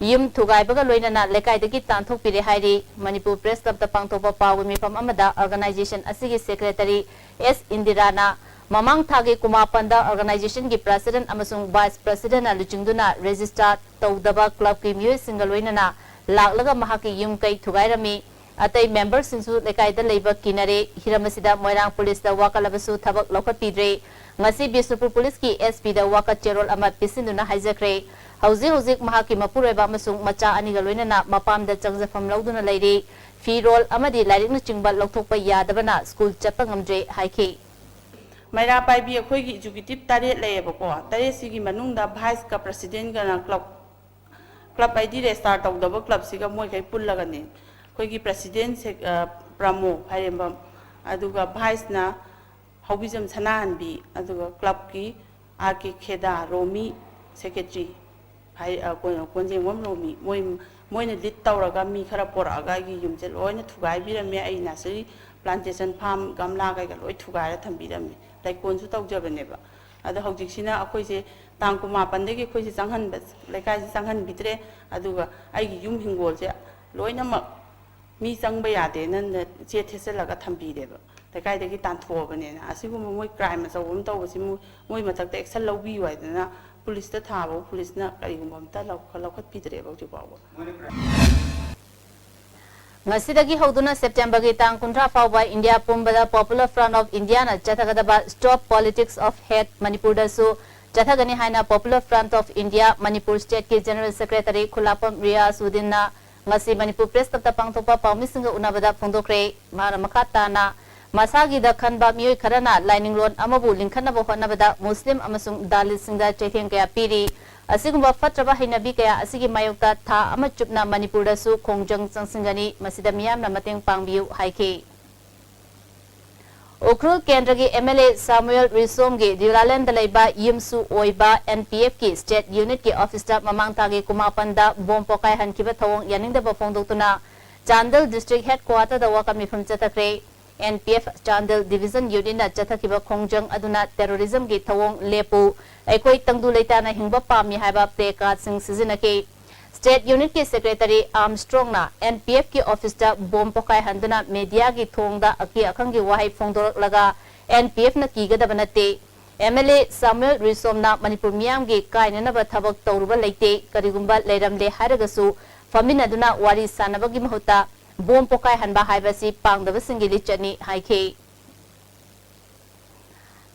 युम थुगाइबगा लोइनना लेकाइदगी तांथोकपिरे हाइरी मणिपुर प्रेस क्लब पांथोपा पाव मिफम ऑर्गेनाइजेशन असिगी सेक्रेटरी एस इंदिराना ममांग थागे कुमापंदा ऑर्गेनाइजेशन की प्रेसिडेंट वाइस प्रेसिडेंट लुचिंगदुना रजिस्ट्रार तौदबा क्लब की म्यूय सिंगल लोइनना लाकलगा महाकी युम कई थुगाइरमी अतई मेंबर सिंसु लेकाइदा लेबा किनरे हिरमसिदा मोइरांग पुलिस दा वाकलबसु थबक लौखटपिद्रे ngasi बिष्णुपुर पुलिस की एसपी दा वाका चेरोल अमा पिसिंदुना हाइजख्रे हौजिक महाकी मपुरेबा मसुंग मचा अनिगा लोइनना मपाम दा चंगजफम लौदुना लेरी फीरोल अमदी लाइरिक चिंबा लौथोकपा यादबना स्कूल चप्पा ngamdre हाइखे मैरा पाइबी अखोइगी एजुकेटिव तारेट लेबको तारेट सिगी मनुंगदा भाइस का प्रेसिडेंट गना क्लब आईडी रेस्टार तौदब क्लब सिगा मोइखै पुल्लगने अखोइगी प्रेसिडेंट से प्रमो हाइरेंबम अदुगा भाइस ना हौबिजम सनाहनबी अदुगा क्लब की आके खेदा रोमी सेक्रेटरी हाइ कोंजेंगम रोमी मोइने लीड तौरगा मी खरा पोरागा गी युमजे लोइना थुगाइबिरमे आई नर्सरी प्लांटेशन फार्म गमला कई लोई थुगाइरा थंबिरमे लाइकोनसु तौजबनेबा अदो हौजिक्सिना अखोइसे तांग कुमापनदगी अखोइसे चंगहन लेकाइसे चंगहन बिद्रे अदुगा आइगी युम हिंगोलसे लोइनमक मी चंगबा यादे नन चे थेसलगा थंबिरेबा लेकाइदगी तांथोबनेना असिगुम मोइ क्राइम अचौबम तौबसि मोइ मथक्ता action लौबियु हाइदना police Thabo पुलिसना करिगुमता लौखटपिद्रेबा हौजिबाव ngasi hoduna September ki tang kuntra fawba India pumbada Popular Front of India na chathagadaba Stop Politics of Hate Manipur da su chathagani haina Popular Front of India Manipur State ki General Secretary Khulapam Riyasuddin na ngasi Manipur Press Club ta pangthopa pawmisinga unabada phongdokre mara makata na masagi da khanba mioi kharana lining loan amabu linkhanaba honabada Muslim amasung Dalit singda chaitheng kaya piri असिगुम्बा फत्रबा हैनबी कया असिगी मायोक्ता था अमा चुपना मणिपुर दसु खोंजंग चंगसिंगनी मसिदा मियामना मतेंग पांगबियु हाइखे उखरुल केंद्र की MLA Samuel रिसोम की दिउलालैंड दलेबा यमसु ओइबा NPF की state unit की officer ममांग तागे कुमापंदा बोम पोकाय हनकिबा थवंग यानिंगदबा फोंदोक्तुना Chandel district headquarter दा वाका मिफम चतखरे NPF Chandel division unit चतखिबा खोंजंग अदुना terrorism की थवंग लेपु एकोई तंगदु लेताना हिंगबा पामी हाइबा प्ले कार्ड सिंग सिजनके स्टेट यूनिट के सेक्रेटरी आर्मस्ट्रांग ना एनपीएफ की ऑफिसर बोम पोकाय हंदुना मीडिया की थोंगदा अकी अखंग की वाही फोंदोरलगा एनपीएफ न कीगदब नते एमएलए सामुएल रिसोम ना मणिपुर मियाम की कायननबा थबक तौरुबा लेते करिगुंबा लेरमले हारगसु फमिनदुना वारी सानबगी महुता बोम पोकाय हनबा हाइबसी पांगदबसिंगी लिचनी हाइखे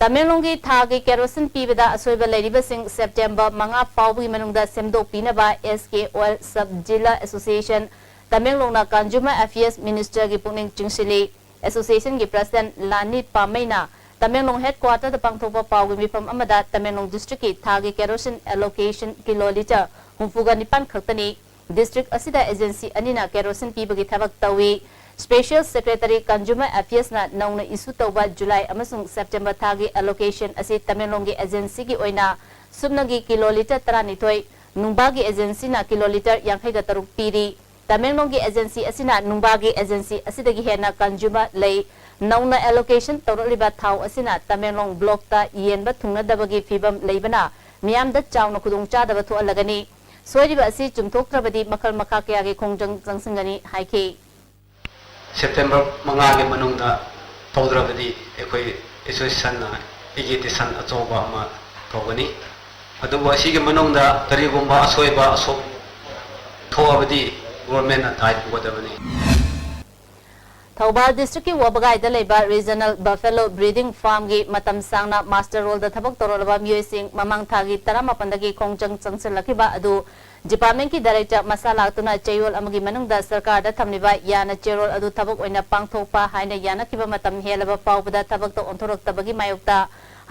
तमिलनाडु थागी केरोसिन पीबदा असोइबा लेरिबसिंग सेप्टेम्बर 5 फाउबगी मनुंगदा सेमदोक पीनबा एसके ऑयल सब जिला association Tamil Nadu consumer affairs minister की पुनिंग चिंगसिली एसोसिएशन की प्रेसिडेंट लानित पामैना तमिलनाडु हेडक्वार्टर पांगथोपा पाउगी मिफम अमदा तमिलनाडु डिस्ट्रिक्ट की थागी केरोसिन एलोकेशन किलो लीटर 49 खक्तनी डिस्ट्रिक्ट असिदा एजेंसी अनिना केरोसिन पीबगी थबक तवी स्पेशल सेक्रेटरी कंज्यूमर अफेयर्स ना नौना इशू तौबा जुलाई अमसुंग सेप्टेम्बर थागी एलोकेशन असी तमिलनाडु एजेंसी की ओइना सुबनगी किलोलीटर 32 नुंबागी एजेंसी ना किलोलीटर 53 पीरी तमिलनाडु एजेंसी असिना नुंबागी एजेंसी असिदगी हेना कंज्यूमर लई नौना एलोकेशन तौरलिबा थाउ असिना तमिलनाडु ब्लॉक ता येनबा थुंगनदबगी फिबम लेबना मियामदा चाउना खुदोंग चादबा थोअलगनी सोइरिबा असि चुमथोक्त्रबदी मखल मखा कयागे खोंजंग जंगसिंगनी हाइखे सेप्टेम्बर 5 के मनुंगदा तौद्रबदी एकोई एसोसिएशन ना एजिटेशन अचौबा अमा तौगनी अदुबो असिगे मनुंगदा करिगुंबा असोइबा असोब थोअबदी गवर्नमेंट दायित्व गोदबनी थौबाल डिस्ट्रिक्ट की वबगाइदा लेबा रीजनल बफेलो ब्रीडिंग फार्म की मतम सांगना मास्टर रोल दा थबक तौरलबा मियोइसिंग ममांग थागी 15 खोंजंग चंगसलखिबा अदु डिपार्टमेंट की डायरेक्टर मसा लाक्तुना चेयोल अमगी मनुंगदा सरकार दा थमनिबा याना चेरोल अदु थबक ओइना पांगथोपा हाइना यानाखिबा मतम हेलबा पाउबदा थबक तो ओंथोरक्तबगी मायोक्ता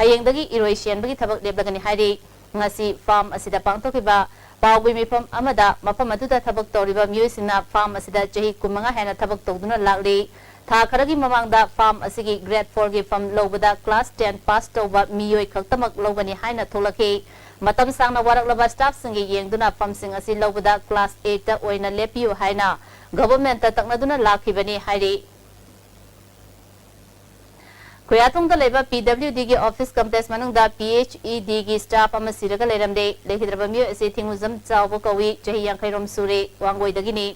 हयेंगदगी इरोइशियनबगी थबक लेबलगनी हाइरि ngasi farm asida pangthokiba पाउगी मिफम अमदा मफम अदुदा थबक तौरिबा मियोइसिना फार्म असिदा चही 15 हेना थबक तौदुना लागली था खरगी ममांगदा फार्म असिगी ग्रेड 4 गी फम लोबदा क्लास 10 पास तौबा मियोइ खक्तमक लोबनी हाइना थोलखि matam sang na warak laba staff singi yeng duna famsing asi lobada class 8 ta oina lepiu haina government ta takna duna lakhibani hairi Kuyatung da leba PWD gi office complex manung da PHED gi staff ama siraga leramde lekhidraba myo ase thinguzam chawbo kawi chahi yang khairom sure wangoi dagini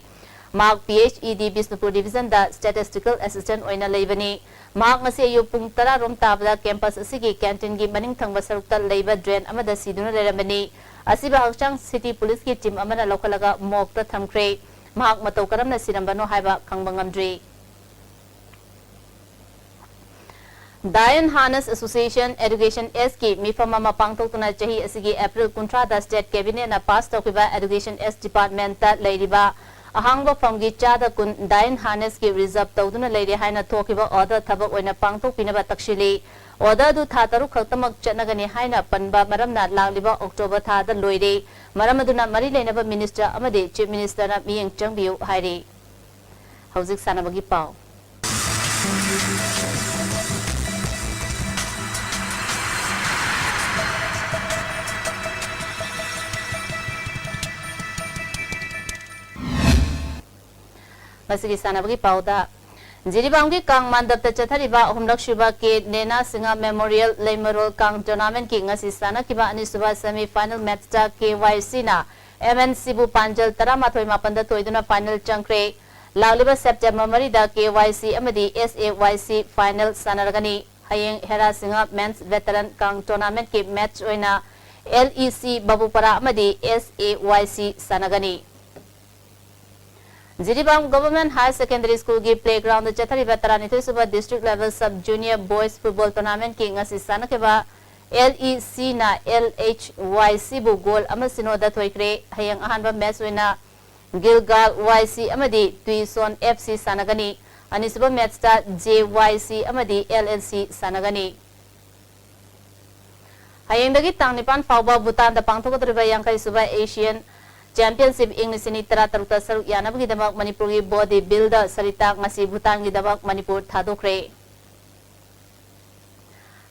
Mark PHED Bisnupur division da statistical assistant oina leibani Mark ngasi ayu pung tara rom tabda campus asigi canteen gi maning thangba sarukta leiba drain amada siduna leramani asiba hakchang city police gi team amana lokalaga mock ta thamkre Mark matau karamna sirambano haiba khangbangamdri Diane Harness Association Education S ki mifama mapangtok tuna chahi asigi April kuntra da state cabinet na pass tokiba Education S department ta leiriba ahangba famgi chada kun Diane Harness ki reserve tawduna leiri haina tokiba order thabak oina pangtok pinaba takshili order du tha taru khaktamak chatnagani haina panba maramna lagliba October tha da loire maramaduna mari leinaba minister amade chief minister na miyeng changbiu hairi hauzik sanabagi pau Masigi sanabagi pauda Jiribanggi kang mandap ta chathariba humlak shiba ke Nena Singha Memorial Lemerol kang tournament ki ngasi sana kiba ani suba semi final match ta KYC na MNC bu Panjal taramathoi mapanda toiduna final changkre lawliba September mari da KYC amadi SAYC final sanaragani hayeng Hera Singha men's veteran kang tournament ki match oina LEC Babupara amadi SAYC sanagani Jiribam Government High Secondary School ki playground chathari veteran suba district level sub junior boys football tournament ki ngasi sana ke ba LEC na LHYC bu goal amasino da thoikre hayang ahanba match wina Gilgal YC amadi Tuison FC sanagani ani suba match ta JYC amadi LLC sanagani hayang dagi tang nipan fawba Bhutan da pangthok triba yang kai suba Asian Championship English ni tara taruta saruk yanab gi damak Manipur gi body builder sarita ngasi Bhutan gi damak Manipur thadokre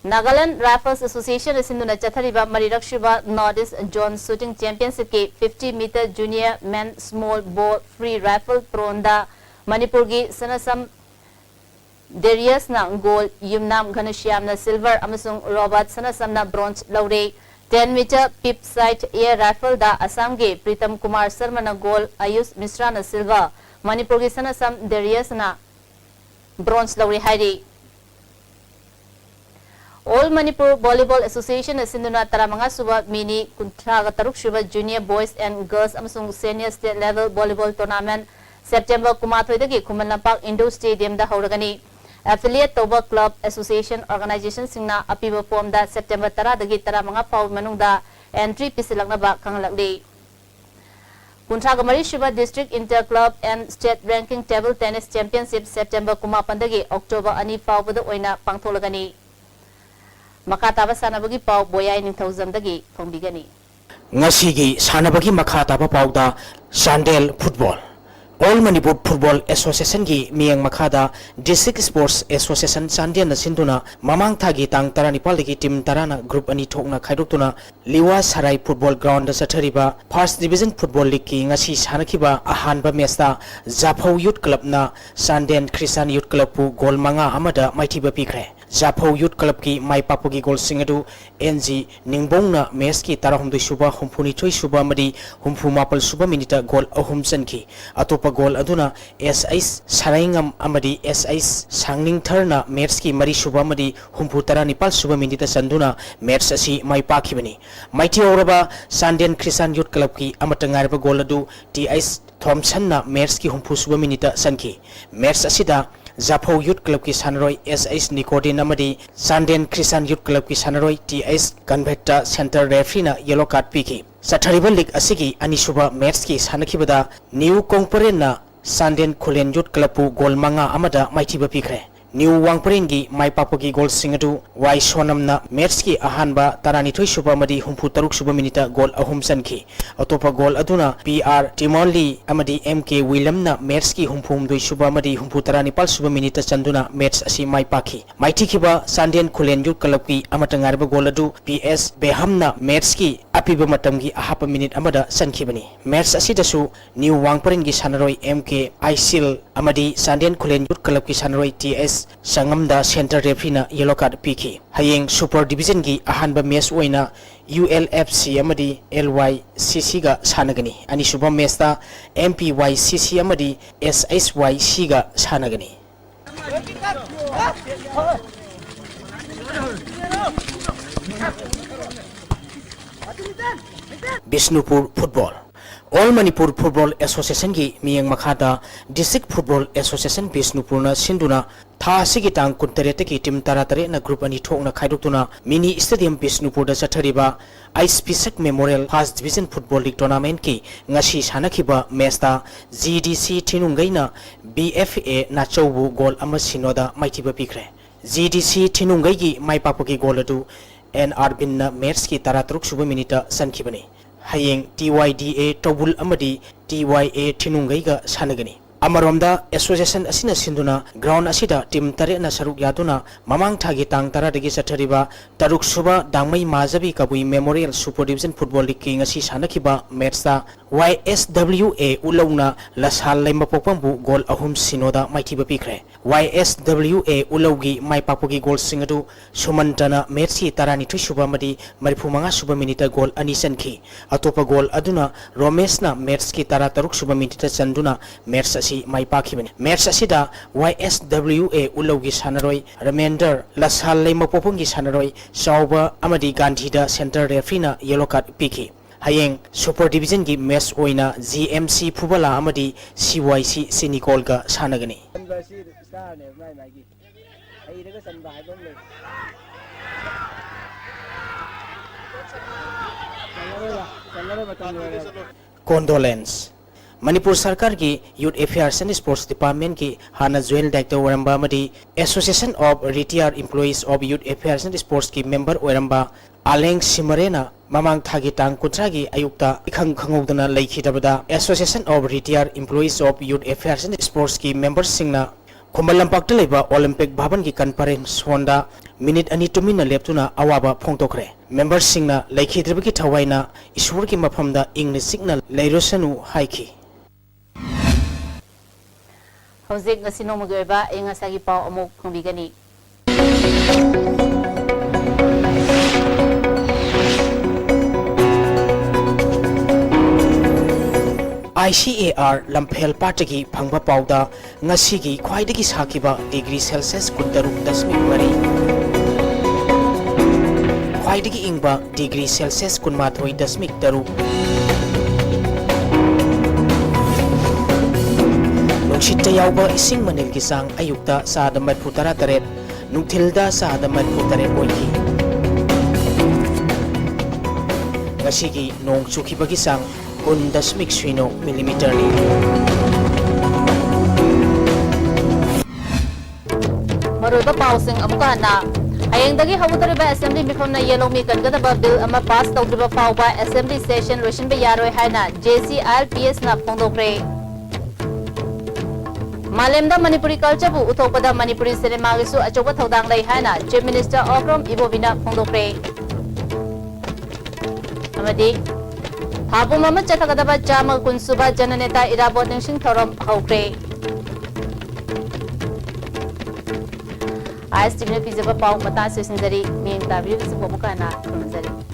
Nagaland Rifles Association sinduna chathariba marirak shiba Northeast Zone Shooting Championship ki 50 meter junior men small bore free rifle pronda Manipur gi sanasam Darius na gold Yumnam Ghanshyam na silver amasung Robert sanasam na bronze laure 10 meter pip sight air rifle da Assam ge Pritam Kumar Sharma na gold Ayush Mishra na silver Manipur gi sanasam Darius na bronze lauri hairi All Manipur Volleyball Association sinduna taramanga suba mini kuntraga taruk suba junior boys and girls amasung senior state level volleyball tournament September kumathoi dagi Kumalampak Indo Stadium da hauragani Affiliate Toba Club Association Organization singna apiba form da September tara dagi tara mga paw manung da entry pisilak na ba kanglakdi. Kuntraga mari shiba District Inter Club and State Ranking Table Tennis Championship September kumapan dagi October ani paw bada oina pangtholagani. Makataba sanabagi paw boyay ningthawzam dagi pongbigani. Ngasigi sanabagi makataba paw da Sandel Football. All Manipur Football Association gi miyang makada District Sports Association Sandian na sinduna mamang thagi tang taranipal gi team tarana group ani thokna khaidoktuna Liwa Sarai Football Ground da sathariba First Division Football League ki ngasi sanakiba ahanba match da Zaphau Youth Club na Sandian Christian Youth Club pu goal manga amada maithiba pikre Zaphau Youth Club ki mai papugi goal singadu NG Ningbong na match ki tarahumdui suba humpuni choi suba madi humpu mapal suba minita goal ahum sanki atopa goal aduna SIS Saraingam amadi SIS Sangning Tharna match ki mari suba madi humpu tara nipal suba minita sanduna match asi mai pakibani maiti oraba Sandian Christian Youth Club ki amatangarba goal adu TIS Thompson na match ki humpu suba minita sanki match asida Zaphau Youth Club ki Sanaroi SIS Nikodin amadi Sandian Christian Youth Club ki Sanaroi TIS Convecta Center referee na yellow card piki Sathariba League asigi anisuba match ki sanakibada New Kongparen na Sandian Khulen Youth Club pu goal manga amada maithiba pikre new वांगपरेंगी माइपापकी goal सिंगदु वाई सोनमना match की अहानबा तारानिथोई सुबा मदी हुंफु तरुक सुबा मिनिट गोल अहुम सनखी अतोपा गोल अदुना PR टिमोनली अमदी MK विलियमना मैच की हुंफुमदुई सुबा मदी हुंफु तारानिपाल सुबा मिनिट चंदुना मैच असि माइपाखी माइथिखिबा सांडेन खुलेन युथ क्लब की अमतंगारबा गोल अदु PS बेहमना मैच की अपिबा मतमगी अहाप मिनिट अमदा सनखिबनी मैच असिदसु न्यू वांगपरेंगी सानरोई MK आइसिल अमदी सांडेन खुलेन युथ क्लब की सानरोई TS संगमदा सेंटर रेफरीना येलो कार्ड पीखी हयेंग सुपर डिवीजन की अहानबा मैच ओइना ULFC अमदी LYCC गा सानगनी अनिसुबा मैचता MPYCC अमदी SHYC गा सानगनी Bishnupur football all Manipur football association की मियंग मखादा डिस्ट्रिक्ट फुटबॉल एसोसिएशन बिष्णुपुर सिंधुना था की तांग कुंतरेट की टीम तारातरे ग्रुप अनि ठोकना खाइदोक्तुना मिनी स्टेडियम बिष्णुपुर चथरिबा आइसपिसक memorial first division football league tournament की ngasi सानखिबा मैचता GDC थिनुंगैना BFA नाचौबु गोल अमा सिनोदा माइथिबा पिख्रे GDC थिनुंगै की माइपापकी गोल अदु NR बिनना मैच की तारातरुक सुबा मिनिट सनखिबनी हयेंग TYDA टोबुल अमदी TYA थिनुंगैगा सानगनी अमरोमदा एसोसिएशन असिना सिंधुना ग्राउंड असिदा टीम तरेना सरुक यादुना ममांग थागी तांग तरादगी चथरिबा तरुक सुबा Dangmei Majbi Kabui memorial super division football league की ngasi सानखिबा मैचता YSWA उलौना लसाल लेमपोपंबु गोल अहुम सिनोदा माइथिबा पिख्रे YSWA उलौगी माइपापोगी गोल सिंगदु सुमंतना मैच की तारानिथोई सुबा मदी मरिफुमंगा सुबा मिनिट गोल अनि सनखी अतोपा गोल अदुना रोमेशना मैच की तारा तरुक सुबा मिनिट चंदुना मैच माइपाखिबनी मैच असिदा YSWA उलौगी सानरोई रिमाइंडर लसाल लेमपोपंगी सानरोई चौबा अमदी गांधीदा सेंटर रेफरीना येलो कार्ड पीखी हयेंग सुपर डिवीजन की मैच ओइना GMC फुबला अमदी CYC सिनिकोल का सानगनी Condolence मणिपुर सरकार की youth affairs and sports department की हाना ज्वाइंट डायरेक्टर ओरंबा मदी association of retired employees of youth affairs and sports की मेंबर ओरंबा आलेंग सिमरेना ममांग थागी तांग कुंत्रा की आयुक्ता इखंग खंगौदना लेखिदबदा association of retired employees of youth affairs and sports की मेंबर्स सिंगना खुम्बल लंपाक्ता लेबा ओलंपिक भवन की कॉन्फ्रेंस हॉलदा मिनिट अनि तुमिना लेप्तुना अवाबा फोंगतोखरे मेंबर्स सिंगना लेखिद्रबकी थवाइना ईश्वर की मफमदा इंग्लिश सिग्नल लेरोसनु हाइखी हौजिक ngasi nongmagi oiba engasagi pau amuk phungbigani ICAR Lamphelpat फंगबा पाउदा ngasi ख्वाइदगी साकिबा डिग्री सेल्सियस 13.8 ख्वाइदगी इंगबा डिग्री सेल्सियस 12.3 नुंसित्ता यावबा इसिंग मनेल की सांग अयुक्ता सादा मरफु तरातरेट नुंथिलदा सादा मरफु तरेट ओइखी ngasi नोंग चुखिबगी सांग 10.0 मिलीमीटर नि मरुबा पाउसिंग अमुकाना हयेंदगी हवुतरिबा असेंबली मिफमना येलोमी कनगदबा बिल अमा पास तौद्रिबा फाउबा असेंबली सेशन लोशनबा यारोय हाइना JCRPS ना फोंदोक्रे मालेमदा मणिपुरी कल्चर बु उथोपदा मणिपुरी सिनेमा गिसु अचोबा थौदांग लै हाइना चीफ मिनिस्टर ओक्रम इबोबिना फोंदोक्रे अमदी हाबु मम चथगदबा चाम कुनसुबा जननेता इराबोट निंगसिंग थौरम हौक्रे आज टीम ने पिजबा पाउ मता से सिंजरी मेंग ताबिर से बबुकाना थुनजरी